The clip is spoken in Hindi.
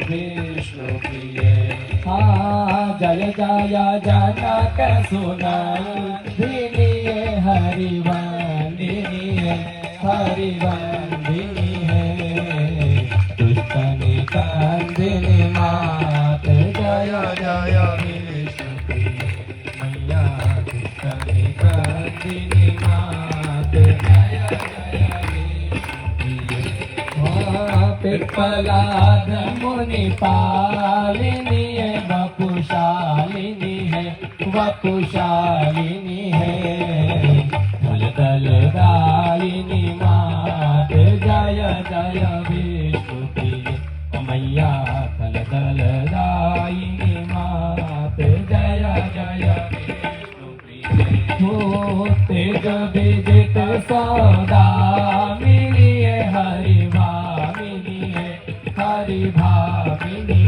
विष्णु प्रिय। हाँ जय जय जनक सुनंदिनी है, हरिवंदिनी है, हरिवंदिनी है। दुष्ट निकंदिनी मात जय जय विष्णु प्रिय मैया। दुष्ट निकंदिनी मात जय जय विष्णु प्रिय। पिप्पलाद मुनि पालिनी है, वपुशालिनी है, वपुशालिनी है। दल दायिनी मात जय जय विष्णु प्रिय मैया। दल दायिनी मात जय जय विष्णु प्रिय। हो तेज विजित सौदामिनी है, हरि भामिनी है, हरि भामिनी